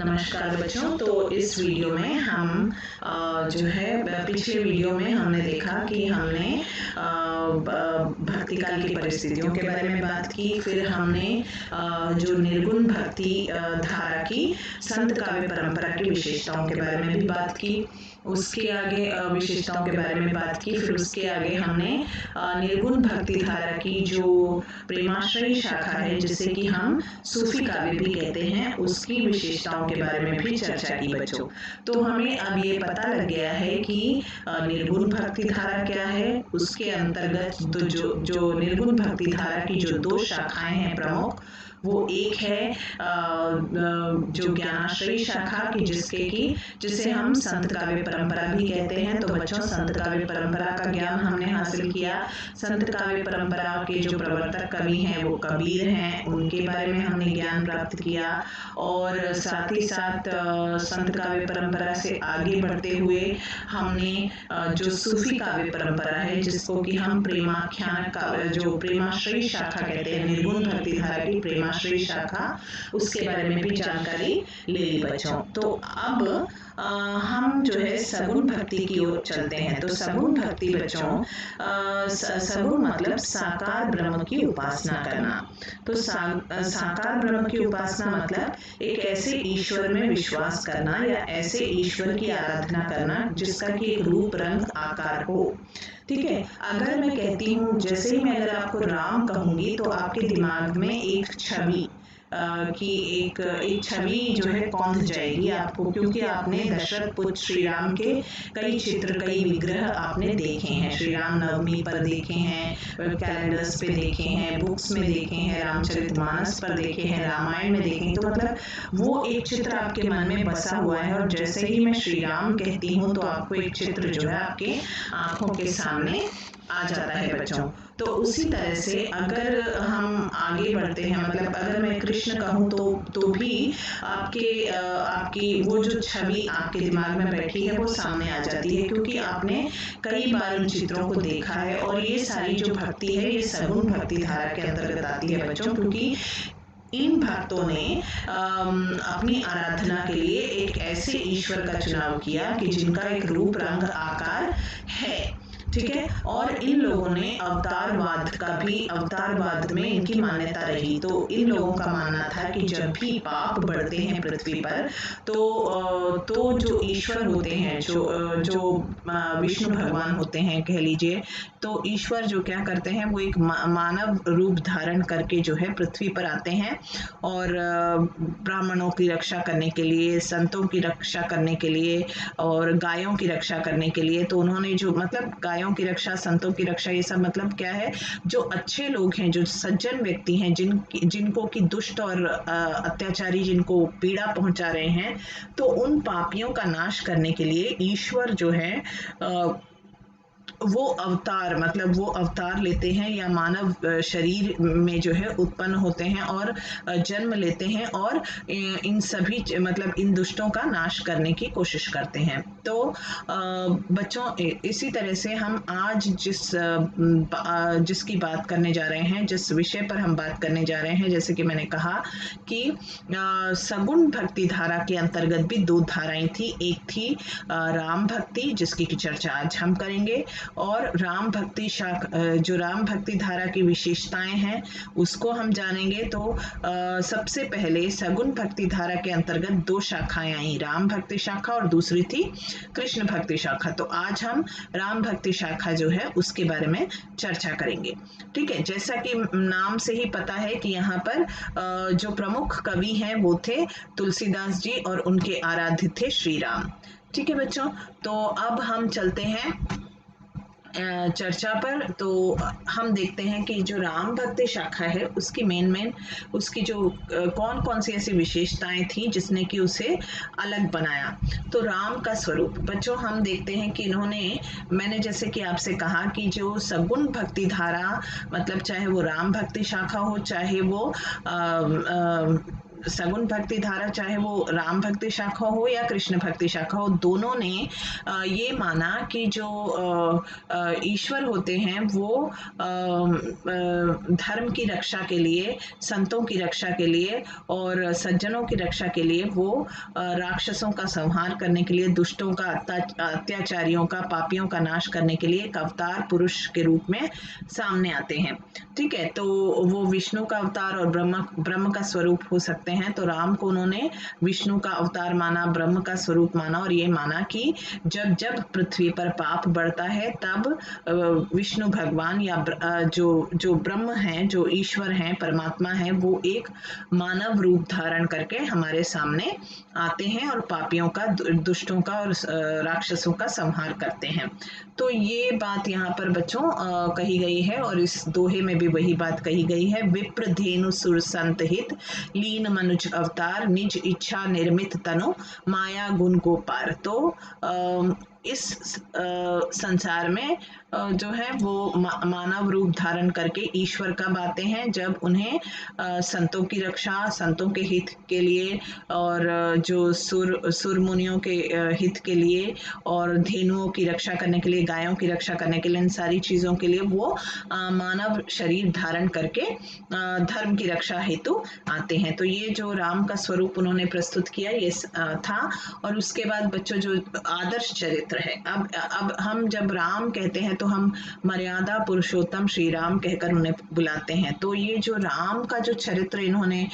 नमस्कार बच्चों। तो इस वीडियो में हम जो है पिछले वीडियो में हमने देखा कि हमने भक्ति काल की परिस्थितियों के बारे में बात की। फिर हमने जो निर्गुण भक्ति धारा की संत काव्य परंपरा की विशेषताओं के बारे में भी बात की। उसके आगे विशेषताओं के बारे में बात की। फिर उसके आगे हमने निर्गुण भक्ति धारा की जो प्रेमाश्रयी शाखा है, जिसे कि हम सूफी काव्य भी कहते हैं, उसकी विशेषताओं के बारे में भी चर्चा की बच्चों। तो हमें अब ये पता लग गया है कि निर्गुण भक्ति धारा क्या है। उसके अंतर्गत तो जो निर्गुण भक्ति धारा की जो दो शाखाएं हैं प्रमुख, वो एक है जो ज्ञानाश्रयी शाखा की जिसे हम संत काव्य परंपरा भी कहते हैं। तो बच्चों, संत काव्य परंपरा का ज्ञान हमने हासिल किया। संत काव्य परंपरा के जो प्रवर्तक कवि हैं वो कबीर हैं, उनके बारे में हमने ज्ञान प्राप्त किया। और साथ ही साथ संत काव्य परंपरा से आगे बढ़ते हुए हमने जो सूफी काव्य परंपरा है, जिसको कि हम प्रेमाख्यान काव्य जो प्रेमाश्रयी शाखा कहते हैं, निर्गुण भक्ति धारा की प्रेमाश्रयी शाखा, उसके बारे में भी जानकारी ले ली बच्चों। तो अब हम जो है सगुण भक्ति की ओर चलते हैं। तो सगुण भक्ति बच्चों, सगुण मतलब साकार ब्रह्म की उपासना करना। तो साकार ब्रह्म की उपासना मतलब एक ऐसे ईश्वर में विश्वास करना या ऐसे ईश्वर की आराधना करना जिसका कि एक रूप रंग आकार हो। ठीक है, अगर मैं कहती हूँ, जैसे ही मैं अगर आपको राम कहूंगी तो आपके दिमाग में एक छवि की एक छवि जो है कौंध जाएगी आपको, क्योंकि आपने दशरथ पुत्र श्री राम के कई चित्र, कई विग्रह आपने देखे हैं। श्री राम नवमी पर देखे हैं, कैलेंडर्स पे देखे हैं, बुक्स में देखे हैं, रामचरितमानस पर देखे हैं, रामायण में देखे हैं। तो मतलब वो एक चित्र आपके मन में बसा हुआ है, और जैसे ही मैं श्री राम कहती हूँ तो आपको एक चित्र जो है आपके आंखों के सामने आ जाता है बच्चों। तो उसी तरह से अगर हम आगे बढ़ते हैं, मतलब अगर मैं कृष्ण कहूँ तो भी आपकी वो जो छवि आपके दिमाग में बैठी है वो सामने आ जाती है, क्योंकि आपने कई बार उन चित्रों को देखा है। और ये सारी जो भक्ति है ये सगुण भक्ति धारा के अंतर्गत आती है बच्चों, क्योंकि इन भक्तों ने अपनी आराधना के लिए एक ऐसे ईश्वर का चुनाव किया कि जिनका एक रूप रंग आकार है। ठीक है, और इन लोगों ने अवतारवाद में इनकी मान्यता रही। तो इन लोगों का मानना था कि जब भी पाप बढ़ते हैं पृथ्वी पर, तो जो ईश्वर होते हैं, जो विष्णु भगवान होते हैं कह लीजिए, तो ईश्वर जो क्या करते हैं, वो एक मानव रूप धारण करके जो है पृथ्वी पर आते हैं, और ब्राह्मणों की रक्षा करने के लिए, संतों की रक्षा करने के लिए, और गायों की रक्षा करने के लिए। तो उन्होंने जो मतलब गायों की रक्षा, संतों की रक्षा, ये सब मतलब क्या है, जो अच्छे लोग हैं, जो सज्जन व्यक्ति हैं, जिनको की दुष्ट और अत्याचारी जिनको पीड़ा पहुंचा रहे हैं, तो उन पापियों का नाश करने के लिए ईश्वर जो है वो अवतार लेते हैं, या मानव शरीर में जो है उत्पन्न होते हैं और जन्म लेते हैं, और इन सभी मतलब इन दुष्टों का नाश करने की कोशिश करते हैं। तो बच्चों, इसी तरह से हम आज जिसकी बात करने जा रहे हैं, जिस विषय पर हम बात करने जा रहे हैं, जैसे कि मैंने कहा कि सगुण भक्ति धारा के अंतर्गत भी दो धाराएं थी। एक थी राम भक्ति, जिसकी चर्चा आज हम करेंगे, और राम भक्ति धारा की विशेषताएं हैं उसको हम जानेंगे। तो सबसे पहले सगुण भक्ति धारा के अंतर्गत दो शाखाएं आई, राम भक्ति शाखा और दूसरी थी कृष्ण भक्ति शाखा। तो आज हम राम भक्ति शाखा जो है उसके बारे में चर्चा करेंगे। ठीक है, जैसा कि नाम से ही पता है कि यहाँ पर जो प्रमुख कवि हैं वो थे तुलसीदास जी, और उनके आराध्य थे श्री राम। ठीक है बच्चों, तो अब हम चलते हैं चर्चा पर। तो हम देखते हैं कि जो राम भक्ति शाखा है उसकी मेन उसकी जो कौन कौन सी ऐसी विशेषताएं थी जिसने कि उसे अलग बनाया। तो राम का स्वरूप बच्चों, हम देखते हैं कि मैंने जैसे कि आपसे कहा कि जो सगुण भक्ति धारा, मतलब चाहे वो राम भक्ति शाखा हो, चाहे वो सगुण भक्ति धारा, चाहे वो राम भक्ति शाखा हो या कृष्ण भक्ति शाखा हो, दोनों ने ये माना कि जो ईश्वर होते हैं वो धर्म की रक्षा के लिए, संतों की रक्षा के लिए और सज्जनों की रक्षा के लिए वो राक्षसों का संहार करने के लिए, दुष्टों का, अत्याचारियों का, पापियों का नाश करने के लिए एक अवतार पुरुष के रूप में सामने आते हैं। ठीक है, तो वो विष्णु का अवतार और ब्रह्म का स्वरूप हो सकते हैं। तो राम को उन्होंने विष्णु का अवतार माना, ब्रह्म का स्वरूप माना और ये माना कि जब जब पृथ्वी पर पाप बढ़ता है तब विष्णु भगवान या जो ब्रह्म हैं, जो ईश्वर हैं, परमात्मा हैं, वो एक मानव रूप धारण करके हमारे सामने आते हैं और पापियों का, दुष्टों का और राक्षसों का संहार करते हैं। तो ये बात यहाँ पर बच्चों कही गई है और इस दोहे में भी वही बात कही गई है। विप्र धेनु सुर संत हित, लीन मनुज अवतार, निज इच्छा निर्मित तनु, माया गुण को पार। तो इस संसार में जो है वो मानव रूप धारण करके ईश्वर कब आते हैं, जब उन्हें संतों की रक्षा, संतों के हित के लिए और जो सुर मुनियों के हित के लिए और धेनुओं की रक्षा करने के लिए, गायों की रक्षा करने के लिए, इन सारी चीज़ों के लिए वो मानव शरीर धारण करके धर्म की रक्षा हेतु आते हैं। तो ये जो राम का स्वरूप उन्होंने प्रस्तुत किया ये था। और उसके बाद बच्चों जो आदर्श चरित्र है, अब हम जब राम कहते हैं तो हम मर्यादा पुरुषोत्तम श्री राम कहकर उन्हें बुलाते हैं। तो ये जो राम का जो चरित्र इन्होंने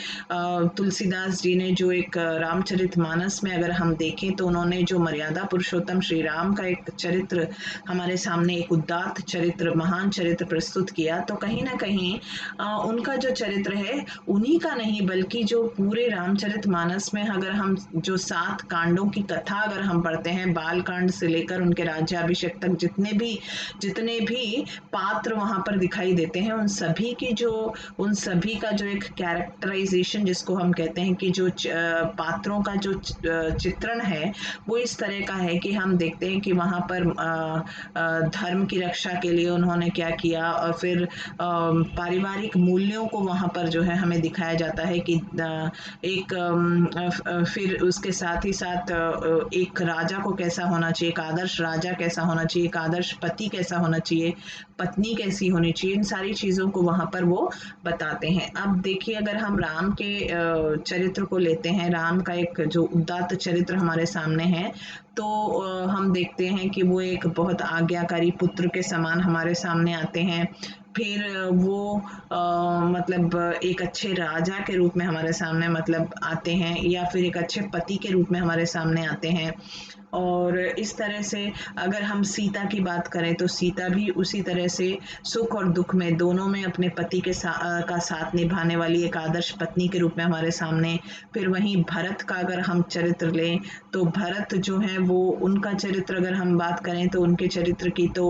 तुलसीदास जी ने जो एक रामचरितमानस में अगर हम देखें तो उन्होंने जो मर्यादा पुरुषोत्तम श्री राम का एक चरित्र हमारे सामने, एक उदात्त चरित्र, महान चरित्र प्रस्तुत किया, तो कहीं ना कहीं उनका जो चरित्र है उन्हीं का नहीं बल्कि जो पूरे रामचरितमानस में अगर हम जो 7 कांडों की कथा अगर हम पढ़ते हैं, बाल कांड से लेकर उनके राज्याभिषेक तक जितने भी पात्र वहां पर दिखाई देते हैं, उन सभी का जो एक कैरेक्टराइजेशन जिसको हम कहते हैं कि जो पात्रों का जो चित्रण है वो इस तरह का है कि हम देखते हैं कि वहां पर धर्म की रक्षा के लिए उन्होंने क्या किया और फिर पारिवारिक मूल्यों को वहां पर जो है हमें दिखाया जाता है कि फिर उसके साथ ही साथ एक राजा को कैसा होना चाहिए, एक आदर्श राजा कैसा होना चाहिए, एक आदर्श पति कैसा होना चाहिए, पत्नी कैसी होनी चाहिए, इन सारी चीज़ों को वहाँ पर वो बताते हैं। अब देखिए अगर हम राम के चरित्र को लेते हैं, राम का एक जो उदात्त चरित्र हमारे सामने है, तो हम देखते हैं कि वो एक बहुत आज्ञाकारी पुत्र के समान हमारे सामने आते हैं। फिर वो मतलब एक अच्छे राजा के रूप में हमारे सामने मतलब आते हैं या फिर एक अच्छे पति के रूप में हमारे सामने आते हैं। और इस तरह से अगर हम सीता की बात करें तो सीता भी उसी तरह से सुख और दुख में दोनों में अपने पति के का साथ निभाने वाली एक आदर्श पत्नी के रूप में हमारे सामने। फिर वहीं भरत का अगर हम चरित्र लें तो भरत जो है वो उनका चरित्र अगर हम बात करें तो उनके चरित्र की तो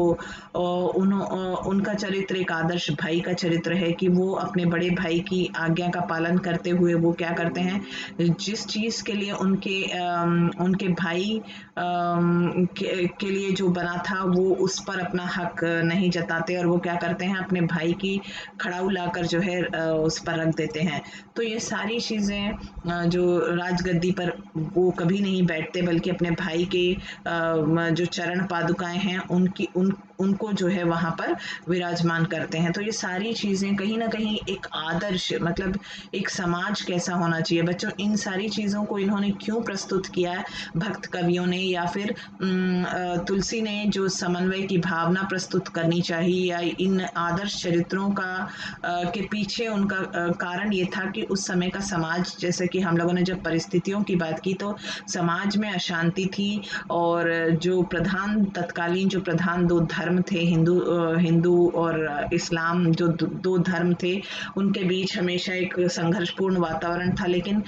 उनका चरित्र एक आदर्श भाई का चरित्र है कि वो अपने बड़े भाई की आज्ञा का पालन करते हुए वो क्या करते हैं, जिस चीज़ के लिए उनके भाई के लिए जो बना था वो उस पर अपना हक नहीं जताते और वो क्या करते हैं, अपने भाई की खड़ाऊ लाकर जो है उस पर रख देते हैं। तो ये सारी चीज़ें जो राजगद्दी पर वो कभी नहीं बैठते बल्कि अपने भाई के जो चरण पादुकाएं हैं उनको जो है वहाँ पर विराजमान करते हैं। तो ये सारी चीज़ें कहीं ना कहीं एक आदर्श मतलब एक समाज कैसा होना चाहिए बच्चों, इन सारी चीज़ों को इन्होंने क्यों प्रस्तुत किया है भक्त कवियों ने या फिर तुलसी ने जो समन्वय की भावना प्रस्तुत करनी चाहिए या इन आदर्श चरित्रों का के पीछे उनका कारण ये था कि उस समय का समाज, जैसे कि हम लोगों ने जब परिस्थितियों की बात की तो समाज में अशांति थी और जो तत्कालीन जो प्रधान 2 धर्म थे, हिंदू और इस्लाम, जो 2 धर्म थे उनके बीच हमेशा एक संघर्षपूर्ण वातावरण था। लेकिन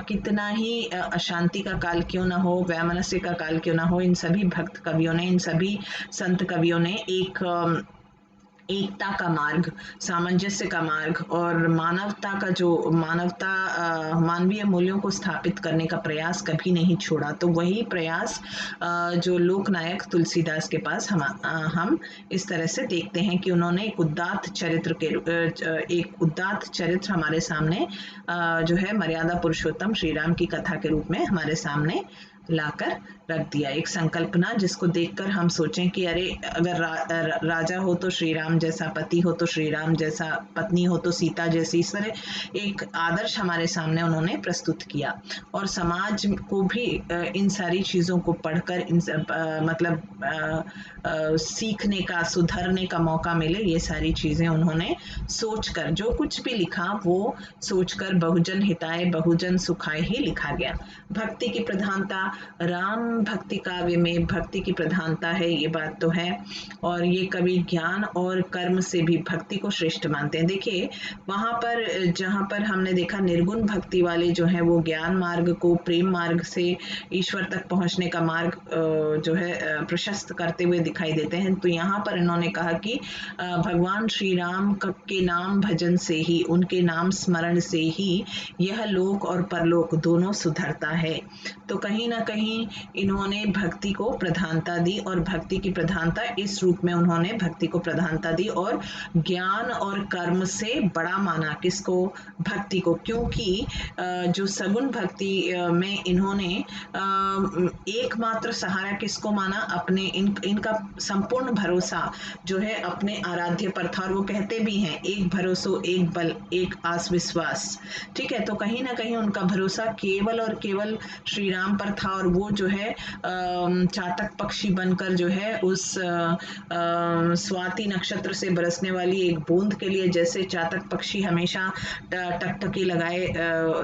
कितना ही अशांति का काल क्यों ना हो, वैमनस्य का काल क्यों ना हो, इन सभी भक्त कवियों ने, इन सभी संत कवियों ने एकता का मार्ग, सामंजस्य का मार्ग और मानवता का जो मानवीय मूल्यों को स्थापित करने का प्रयास कभी नहीं छोड़ा। तो वही प्रयास जो लोकनायक तुलसीदास के पास हम इस तरह से देखते हैं कि उन्होंने एक उदात्त चरित्र हमारे सामने जो है मर्यादा पुरुषोत्तम श्री राम की कथा के रूप में हमारे सामने लाकर रख दिया। एक संकल्पना जिसको देखकर हम सोचें कि अरे अगर राजा हो तो श्री राम जैसा, पति हो तो श्री राम जैसा, पत्नी हो तो सीता जैसी, इस तरह एक आदर्श हमारे सामने उन्होंने प्रस्तुत किया। और समाज को भी इन सारी चीज़ों को पढ़कर सीखने का, सुधरने का मौका मिले, ये सारी चीज़ें उन्होंने सोचकर, जो कुछ भी लिखा वो सोचकर बहुजन हिताय बहुजन सुखाय ही लिखा गया। भक्ति की प्रधानता, राम भक्ति काव्य में भक्ति की प्रधानता है, ये बात तो है। और ये कवि ज्ञान और कर्म से भी भक्ति को श्रेष्ठ मानते हैं। देखिए वहाँ पर जहाँ पर हमने देखा निर्गुण भक्ति वाले जो है वो ज्ञान मार्ग को प्रेम मार्ग से ईश्वर तक पहुँचने का मार्ग जो है प्रशस्त करते हुए दिखाई देते हैं। तो यहाँ पर इन्होंने कहा कि भगवान श्री राम के नाम भजन से ही, उनके नाम स्मरण से ही यह लोक और परलोक दोनों सुधरता है। तो कहीं ना कहीं इन्होंने भक्ति को प्रधानता दी और भक्ति की प्रधानता इस रूप में उन्होंने भक्ति को प्रधानता दी और ज्ञान और कर्म से बड़ा माना किसको? भक्ति को। क्योंकि जो सगुण भक्ति में इन्होंने एकमात्र सहारा किसको माना? अपने इनका संपूर्ण भरोसा जो है अपने आराध्य पर था। और वो कहते भी हैं एक भरोसो एक बल एक आस विश्वास। ठीक है, तो कहीं ना कहीं उनका भरोसा केवल और केवल श्री राम पर था। और वो जो है चातक पक्षी बनकर जो है उस स्वाति नक्षत्र से बरसने वाली एक बूंद के लिए, जैसे चातक पक्षी हमेशा टकटकी लगाए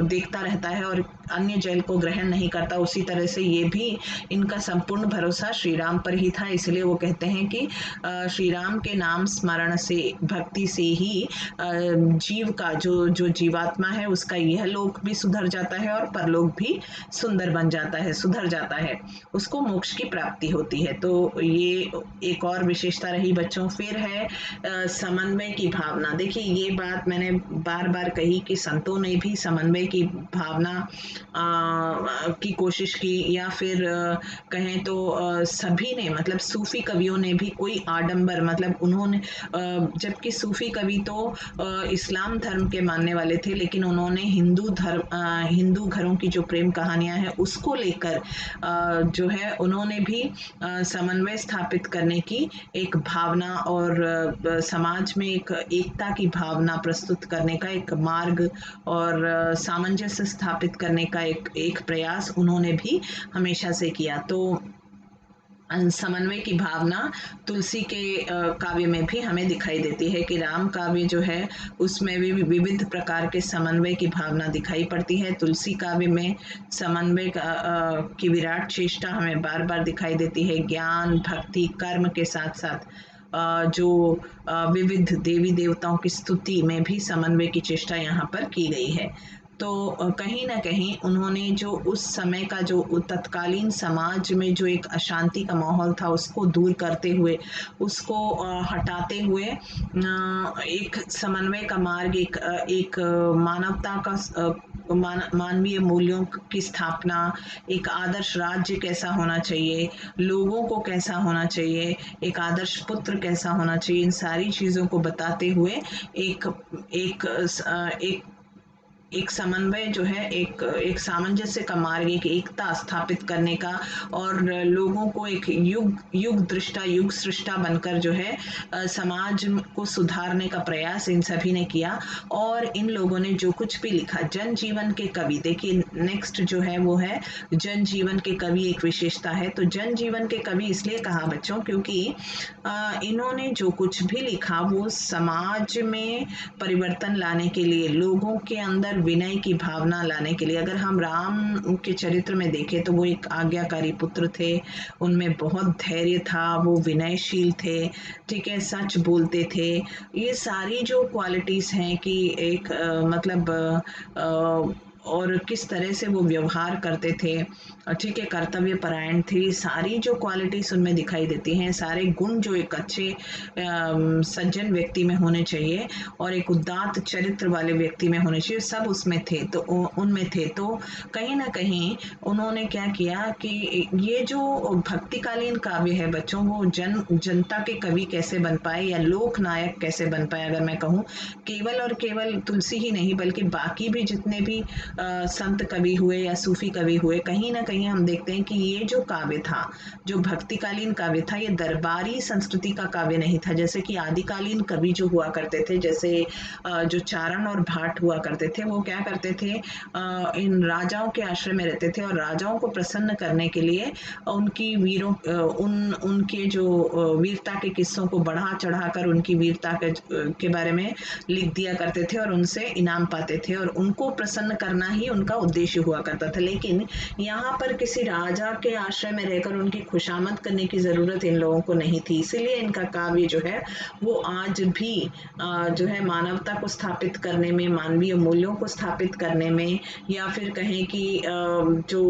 देखता रहता है और अन्य जल को ग्रहण नहीं करता, उसी तरह से ये भी इनका संपूर्ण भरोसा श्री राम पर ही था। इसलिए वो कहते हैं कि श्री राम के नाम स्मरण से, भक्ति से ही जीव का जो जीवात्मा है उसका यह लोक भी सुधर जाता है और परलोक भी सुंदर बन जाता है, सुधर जाता है, उसको मोक्ष की प्राप्ति होती है। तो ये एक और विशेषता रही बच्चों। फिर है समन्वय की भावना। देखिए ये बात मैंने बार बार कही कि संतों ने भी समन्वय की भावना की कोशिश की, या फिर कहें तो सभी ने, मतलब सूफी कवियों ने भी कोई आडंबर, मतलब उन्होंने जबकि सूफी कवि तो इस्लाम धर्म के मानने वाले थे, लेकिन उन्होंने हिंदू घरों की जो प्रेम कहानियां हैं उसको लेकर जो है उन्होंने भी समन्वय स्थापित करने की एक भावना और समाज में एक एकता की भावना प्रस्तुत करने का एक मार्ग और सामंजस्य स्थापित करने का एक प्रयास उन्होंने भी हमेशा से किया। तो समन्वय की भावना तुलसी के काव्य में भी हमें दिखाई देती है कि राम काव्य जो है उसमें भी विविध प्रकार के समन्वय की भावना दिखाई पड़ती है। तुलसी काव्य में समन्वय की विराट चेष्टा हमें बार बार दिखाई देती है। ज्ञान भक्ति कर्म के साथ साथ जो विविध देवी देवताओं की स्तुति में भी समन्वय की चेष्टा यहाँ पर की गई है। तो कहीं ना कहीं उन्होंने जो उस समय का जो तत्कालीन समाज में जो एक अशांति का माहौल था उसको दूर करते हुए, उसको हटाते हुए एक समन्वय का मार्ग, एक मानवता का मानवीय मूल्यों की स्थापना, एक आदर्श राज्य कैसा होना चाहिए, लोगों को कैसा होना चाहिए, एक आदर्श पुत्र कैसा होना चाहिए, इन सारी चीज़ों को बताते हुए एक समन्वय जो है, एक सामंजस्य का मार्ग, एक एकता स्थापित करने का और लोगों को एक युग दृष्टा युग सृष्टा बनकर जो है समाज को सुधारने का प्रयास इन सभी ने किया। और इन लोगों ने जो कुछ भी लिखा, जनजीवन के कवि, देखिए नेक्स्ट जो है वो है जनजीवन के कवि, एक विशेषता है। तो जनजीवन के कवि इसलिए कहा बच्चों क्योंकि इन्होंने जो कुछ भी लिखा वो समाज में परिवर्तन लाने के लिए, लोगों के अंदर विनय की भावना लाने के लिए। अगर हम राम के चरित्र में देखें तो वो एक आज्ञाकारी पुत्र थे, उनमें बहुत धैर्य था, वो विनयशील थे, ठीक है, सच बोलते थे। ये सारी जो क्वालिटीज़ हैं कि एक और किस तरह से वो व्यवहार करते थे, ठीक है, कर्तव्य परायण थे, सारी जो क्वालिटीज उनमें दिखाई देती हैं, सारे गुण जो एक अच्छे सज्जन व्यक्ति में होने चाहिए और एक उदात्त चरित्र वाले व्यक्ति में होने चाहिए, सब उसमें थे। तो उनमें थे, तो कहीं ना कहीं उन्होंने क्या किया कि ये जो भक्तिकालीन काव्य है बच्चों, वो जनता के कवि कैसे बन पाए या लोक नायक कैसे बन पाए, अगर मैं कहूँ, केवल और केवल तुलसी ही नहीं बल्कि बाकी भी जितने भी संत कवि हुए या सूफी कवि हुए, कहीं ना कहीं हम देखते हैं कि ये जो काव्य था, जो भक्तिकालीन काव्य था, ये दरबारी संस्कृति का काव्य नहीं था। जैसे कि आदिकालीन कवि जो हुआ करते थे, जैसे जो चारण और भाट हुआ करते थे, वो क्या करते थे, इन राजाओं के आश्रय में रहते थे और राजाओं को प्रसन्न करने के लिए उनकी वीरों उनके जो वीरता के किस्सों को बढ़ा चढ़ाकर उनकी वीरता के बारे में लिख दिया करते थे और उनसे इनाम पाते थे और उनको प्रसन्न करना ही उनका उद्देश्य हुआ करता था। लेकिन यहाँ पर किसी राजा के आश्रय में रहकर उनकी खुशामद करने की जरूरत इन लोगों को नहीं थी, इसीलिए इनका काव्य जो है वो आज भी जो है मानवता को स्थापित करने में, मानवीय मूल्यों को स्थापित करने में, या फिर कहें कि जो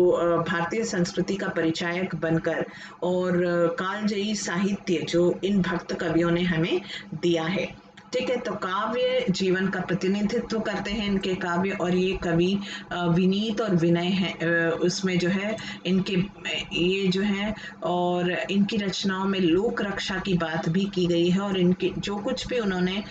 भारतीय संस्कृति का परिचायक बनकर और कालजयी साहित्य जो इन भक्त कवियों ने हमें दिया है। ठीक है, तो काव्य जीवन का प्रतिनिधित्व करते हैं इनके काव्य, और ये कवि विनीत और विनय है उसमें जो है इनके ये जो है, और इनकी रचनाओं में लोक रक्षा की बात भी की गई है और इनके जो कुछ भी उन्होंने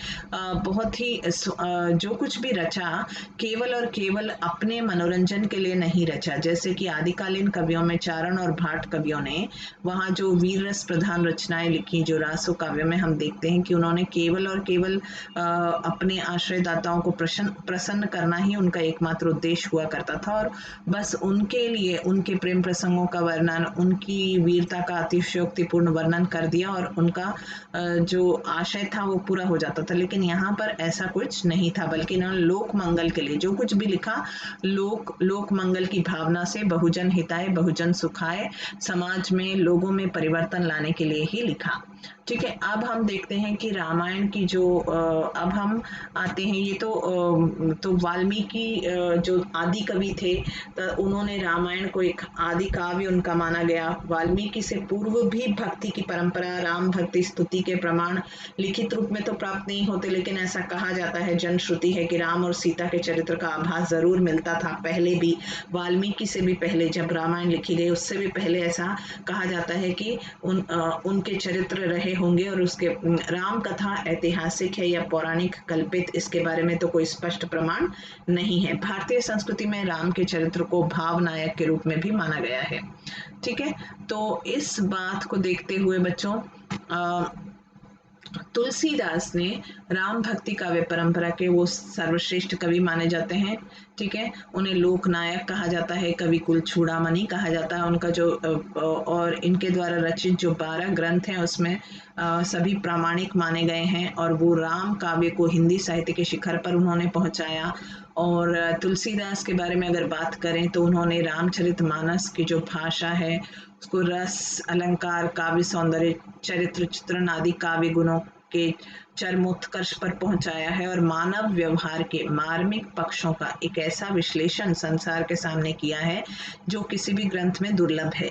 बहुत ही जो कुछ भी रचा केवल और केवल अपने मनोरंजन के लिए नहीं रचा। जैसे कि आदिकालीन कवियों में चारण और भाट कवियों ने वहाँ जो वीर रस प्रधान रचनाएं लिखी, जो रासो काव्य में हम देखते हैं कि उन्होंने केवल और केवल अपने आश्रयदाताओं को प्रसन्न करना ही उनका एकमात्र उद्देश्य हुआ करता था और बस उनके लिए उनके प्रेम प्रसंगों का वर्णन, उनकी वीरता का अतिशयोक्तिपूर्ण वर्णन कर दिया और उनका जो आशय था वो पूरा हो जाता था। लेकिन यहाँ पर ऐसा कुछ नहीं था, बल्कि इन्होंने लोक मंगल के लिए जो कुछ भी लिखा, लोक मंगल की भावना से, बहुजन हिताय बहुजन सुखाय, समाज में लोगों में परिवर्तन लाने के लिए ही लिखा। ठीक है, अब हम देखते हैं कि रामायण की जो अब हम आते हैं, ये तो वाल्मीकि जो आदि कवि थे, तो उन्होंने रामायण को एक आदि काव्य उनका माना गया। वाल्मीकि से पूर्व भी भक्ति की परंपरा, राम भक्ति स्तुति के प्रमाण लिखित रूप में तो प्राप्त नहीं होते, लेकिन ऐसा कहा जाता है, जनश्रुति है कि राम और सीता के चरित्र का आभास जरूर मिलता था पहले भी, वाल्मीकि से भी पहले, जब रामायण लिखी गई उससे भी पहले ऐसा कहा जाता है कि उनके चरित्र रहे होंगे। और उसके राम कथा ऐतिहासिक है या पौराणिक कल्पित, इसके बारे में तो कोई स्पष्ट प्रमाण नहीं है। भारतीय संस्कृति में राम के चरित्र को भाव नायक के रूप में भी माना गया है। ठीक है, तो इस बात को देखते हुए बच्चों तुलसीदास ने राम भक्ति काव्य परंपरा के वो सर्वश्रेष्ठ कवि माने जाते हैं। ठीक है, उन्हें लोकनायक कहा जाता है, कवि कुल चूड़ामणि कहा जाता है उनका जो, और इनके द्वारा रचित जो 12 ग्रंथ हैं उसमें सभी प्रामाणिक माने गए हैं और वो राम काव्य को हिंदी साहित्य के शिखर पर उन्होंने पहुंचाया। और तुलसीदास के बारे में अगर बात करें तो उन्होंने रामचरितमानस की जो भाषा है उसको रस, अलंकार, काव्य सौंदर्य, चरित्र चित्रण आदि काव्य गुणों के चरमोत्कर्ष पर पहुंचाया है और मानव व्यवहार के मार्मिक पक्षों का एक ऐसा विश्लेषण संसार के सामने किया है जो किसी भी ग्रंथ में दुर्लभ है।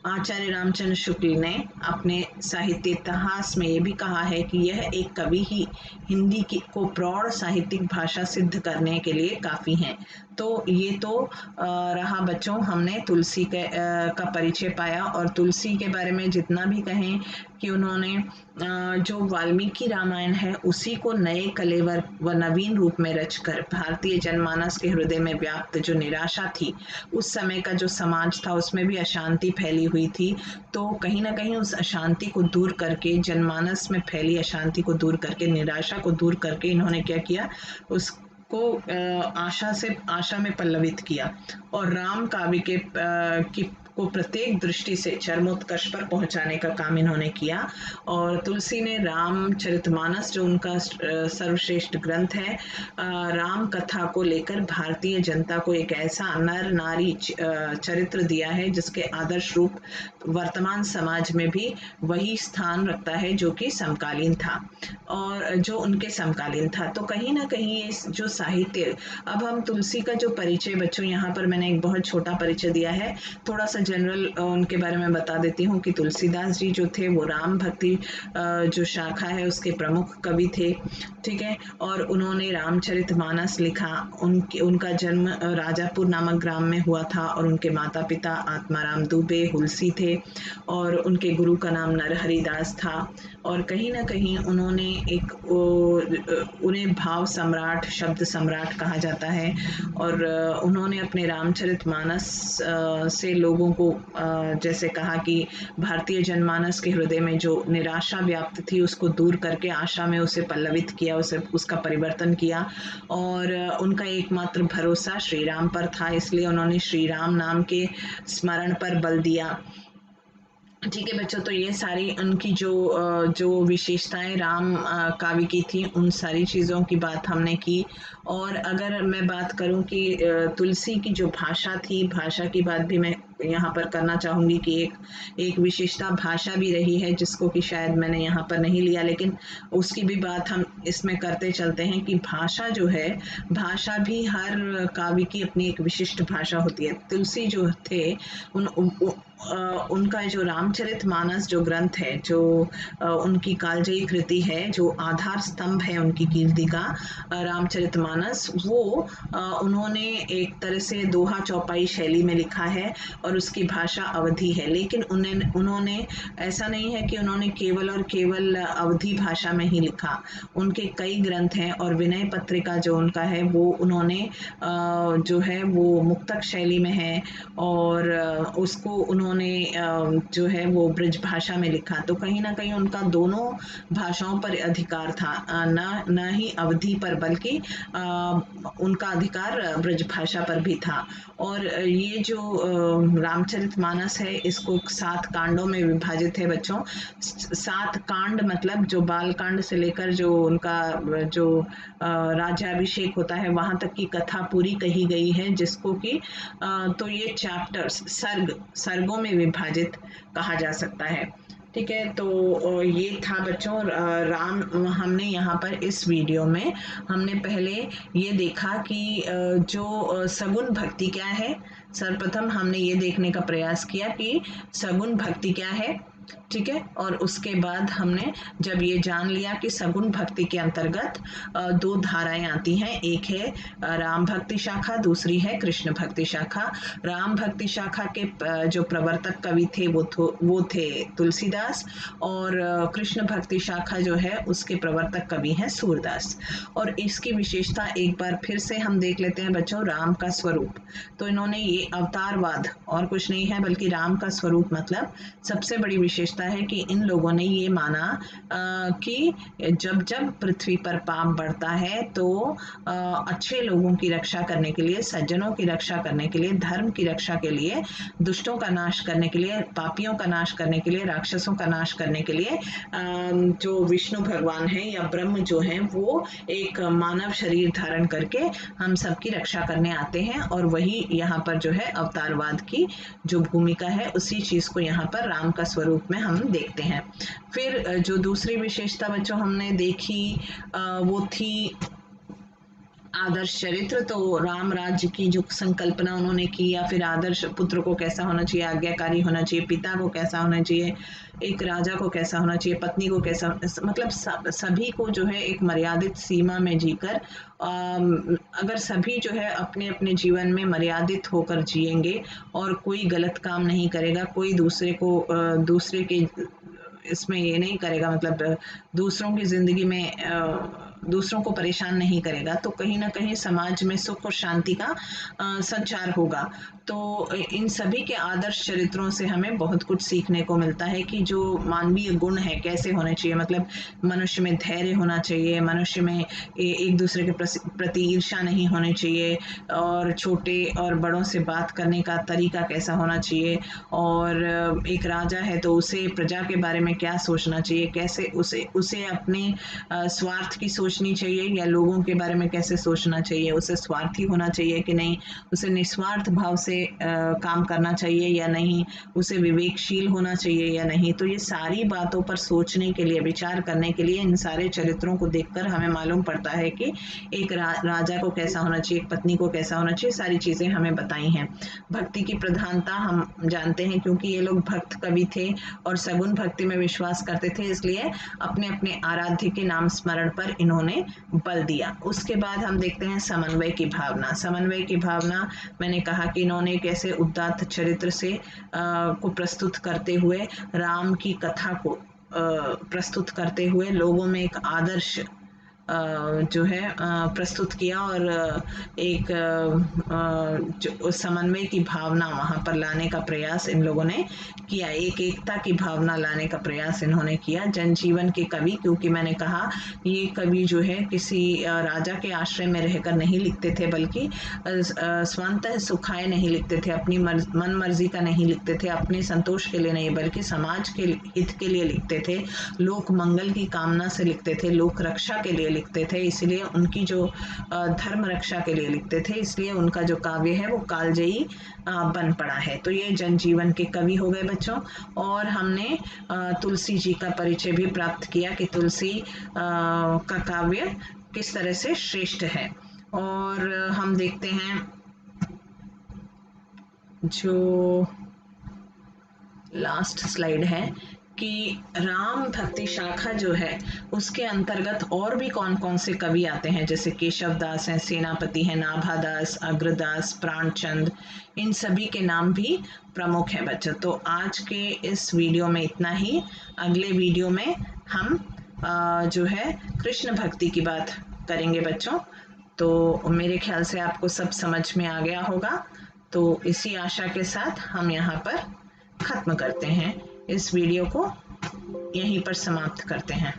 आचार्य रामचंद्र शुक्ल ने अपने साहित्य इतिहास में ये भी कहा है कि यह एक कवि ही हिंदी को प्रौढ़ साहित्यिक भाषा सिद्ध करने के लिए काफी हैं। तो ये तो रहा बच्चों, हमने तुलसी का परिचय पाया और तुलसी के बारे में जितना भी कहें कि उन्होंने जो वाल्मीकि रामायण है उसी को नए कलेवर व नवीन रूप में रचकर भारतीय जनमानस के हृदय में व्याप्त जो निराशा थी, उस समय का जो समाज था उसमें भी अशांति फैली हुई थी, तो कहीं ना कहीं उस अशांति को दूर करके, जनमानस में फैली अशांति को दूर करके, निराशा को दूर करके इन्होंने क्या किया, उसको आशा में पल्लवित किया और राम काव्य की को प्रत्येक दृष्टि से चरमोत्कर्ष पर पहुंचाने का काम इन्होंने किया। और तुलसी ने रामचरितमानस जो उनका सर्वश्रेष्ठ ग्रंथ है, राम कथा को लेकर भारतीय जनता को एक ऐसा नर नारी चरित्र दिया है जिसके आदर्श रूप वर्तमान समाज में भी वही स्थान रखता है जो कि समकालीन था और जो उनके समकालीन था। तो कहीं ना कहीं ये जो साहित्य, अब हम तुलसी का जो परिचय बच्चों, यहाँ पर मैंने एक बहुत छोटा परिचय दिया है, थोड़ा सा जनरल उनके बारे में बता देती हूँ कि तुलसीदास जी जो थे वो राम भक्ति जो शाखा है उसके प्रमुख कवि थे, ठीक है। और उन्होंने रामचरितमानस लिखा। उनका जन्म राजापुर नामक ग्राम में हुआ था और उनके माता पिता आत्माराम दुबे हुलसी थे और उनके गुरु का नाम नरहरिदास था। और कहीं ना कहीं उन्होंने उन्हें भाव सम्राट, शब्द सम्राट कहा जाता है। और उन्होंने अपने रामचरितमानस से लोगों को जैसे कहा कि भारतीय जनमानस के हृदय में जो निराशा व्याप्त थी उसको दूर करके आशा में उसे पल्लवित किया, उसका परिवर्तन किया। और उनका एकमात्र भरोसा श्री राम पर था, इसलिए उन्होंने श्री राम नाम के स्मरण पर बल दिया। ठीक है बच्चों, तो ये सारी उनकी जो विशेषताएं राम काव्य की थी उन सारी चीज़ों की बात हमने की। और अगर मैं बात करूं कि तुलसी की जो भाषा थी, भाषा की बात भी मैं यहाँ पर करना चाहूँगी कि एक विशेषता भाषा भी रही है जिसको कि शायद मैंने यहाँ पर नहीं लिया, लेकिन उसकी भी बात हम इसमें करते चलते हैं कि भाषा जो है, भाषा भी हर काव्य की अपनी एक विशिष्ट भाषा होती है। तुलसी जो थे उनका जो रामचरितमानस जो ग्रंथ है, जो उनकी कालजयी कृति है, जो आधार स्तंभ है उनकी कीर्ति का, रामचरितमानस, वो उन्होंने एक तरह से दोहा चौपाई शैली में लिखा है और उसकी भाषा अवधी है। लेकिन उन्होंने ऐसा नहीं है कि उन्होंने केवल और केवल अवधी भाषा में ही लिखा, उनके कई ग्रंथ हैं। और विनय पत्रिका जो उनका है वो उन्होंने जो है वो मुक्तक शैली में है और उसको उन्होंने जो है वो ब्रज भाषा में लिखा। तो कहीं ना कहीं उनका दोनों भाषाओं पर अधिकार था, न ही अवधी पर बल्कि उनका अधिकार ब्रज भाषा पर भी था। और ये जो रामचरितमानस है इसको 7 कांडों में विभाजित है बच्चों। 7 कांड मतलब जो बाल कांड से लेकर जो उनका जो राज्याभिषेक होता है वहां तक की कथा पूरी कही गई है, जिसको कि तो ये चैप्टर्स सर्गों में विभाजित कहा जा सकता है। ठीक है, तो ये था बच्चों राम। हमने यहाँ पर इस वीडियो में हमने पहले ये देखा कि जो सगुण भक्ति क्या है। सर्वप्रथम हमने ये देखने का प्रयास किया कि सगुण भक्ति क्या है, ठीक है। और उसके बाद हमने जब ये जान लिया कि सगुण भक्ति के अंतर्गत 2 धाराएं आती हैं, एक है राम भक्ति शाखा, दूसरी है कृष्ण भक्ति शाखा। राम भक्ति शाखा के जो प्रवर्तक कवि थे वो थे तुलसीदास, और कृष्ण भक्ति शाखा जो है उसके प्रवर्तक कवि हैं सूरदास। और इसकी विशेषता एक बार फिर से हम देख लेते हैं बच्चों, राम का स्वरूप। तो इन्होंने ये अवतारवाद और कुछ नहीं है बल्कि राम का स्वरूप मतलब सबसे बड़ी विशेषता है कि इन लोगों ने ये माना कि जब जब पृथ्वी पर पाप बढ़ता है तो अच्छे लोगों की रक्षा करने के लिए, सज्जनों की रक्षा करने के लिए, धर्म की रक्षा के लिए, दुष्टों का नाश करने के लिए, पापियों का नाश करने के लिए, राक्षसों का नाश करने के लिए जो विष्णु भगवान है या ब्रह्म जो है वो एक मानव शरीर धारण करके हम सबकी रक्षा करने आते हैं। और वही यहाँ पर जो है अवतारवाद की जो भूमिका है उसी चीज को यहाँ पर राम का स्वरूप में हम देखते हैं। फिर जो दूसरी विशेषता बच्चों हमने देखी वो थी आदर्श चरित्र। तो राम राज्य की जो संकल्पना उन्होंने की, या फिर आदर्श पुत्र को कैसा होना चाहिए, आज्ञाकारी होना चाहिए, पिता को कैसा होना चाहिए, एक राजा को कैसा होना चाहिए, पत्नी को कैसा, मतलब सभी को जो है एक मर्यादित सीमा में जीकर अगर सभी जो है अपने अपने जीवन में मर्यादित होकर जिएंगे और कोई गलत काम नहीं करेगा, कोई दूसरे के इसमें ये नहीं करेगा, मतलब दूसरों की जिंदगी में दूसरों को परेशान नहीं करेगा तो कहीं ना कहीं समाज में सुख और शांति का संचार होगा। तो इन सभी के आदर्श चरित्रों से हमें बहुत कुछ सीखने को मिलता है कि जो मानवीय गुण है कैसे होने चाहिए। मतलब मनुष्य में धैर्य होना चाहिए, मनुष्य में एक दूसरे के प्रति ईर्ष्या नहीं होनी चाहिए, और छोटे और बड़ों से बात करने का तरीका कैसा होना चाहिए, और एक राजा है तो उसे प्रजा के बारे में क्या सोचना चाहिए, कैसे उसे अपने स्वार्थ की सोचनी चाहिए या लोगों के बारे में कैसे सोचना चाहिए, उसे स्वार्थी होना चाहिए कि नहीं, उसे निस्वार्थ भाव से काम करना चाहिए या नहीं, उसे विवेकशील होना चाहिए या नहीं। तो ये सारी बातों पर सोचने के लिए, विचार करने के लिए इन सारे चरित्रों को देखकर हमें मालूम पड़ता है कि एक राजा को कैसा होना चाहिए, एक पत्नी को कैसा होना चाहिए, सारी चीजें हमें बताई हैं। भक्ति की प्रधानता हम जानते हैं क्योंकि ये लोग भक्त कवि थे और सगुण भक्ति में विश्वास करते थे, इसलिए अपने अपने आराध्य के नाम स्मरण पर इन्होंने बल दिया। उसके बाद हम देखते हैं समन्वय की भावना। समन्वय की भावना, मैंने कहा कि इन्होंने कैसे उदात्त चरित्र से को प्रस्तुत करते हुए राम की कथा को प्रस्तुत करते हुए लोगों में एक आदर्श जो है प्रस्तुत किया, और एक जो समन्वय की भावना वहाँ पर लाने का प्रयास इन लोगों ने किया, एक एकता की भावना लाने का प्रयास इन्होंने किया। जनजीवन के कवि, क्योंकि मैंने कहा ये कवि जो है किसी राजा के आश्रय में रहकर नहीं लिखते थे, बल्कि स्वतः सुखाए नहीं लिखते थे, अपनी मन मर्जी का नहीं लिखते थे, अपने संतोष के लिए नहीं बल्कि समाज के हित के लिए लिखते थे, लोक मंगल की कामना से लिखते थे, लोक रक्षा के लिए लिखते थे, इसलिए उनकी जो धर्म रक्षा के लिए लिखते थे, इसलिए उनका जो काव्य है वो कालजयी बन पड़ा है। तो ये जनजीवन के कवि हो गए बच्चों। और हमने तुलसी जी का परिचय भी प्राप्त किया कि तुलसी का काव्य किस तरह से श्रेष्ठ है। और हम देखते हैं जो लास्ट स्लाइड है कि राम भक्ति शाखा जो है उसके अंतर्गत और भी कौन कौन से कवि आते हैं, जैसे केशव दास हैं, सेनापति हैं, नाभादास, अग्रदास, प्राणचंद, इन सभी के नाम भी प्रमुख है बच्चों। तो आज के इस वीडियो में इतना ही। अगले वीडियो में हम जो है कृष्ण भक्ति की बात करेंगे बच्चों। तो मेरे ख्याल से आपको सब समझ में आ गया होगा। तो इसी आशा के साथ हम यहाँ पर खत्म करते हैं, इस वीडियो को यहीं पर समाप्त करते हैं।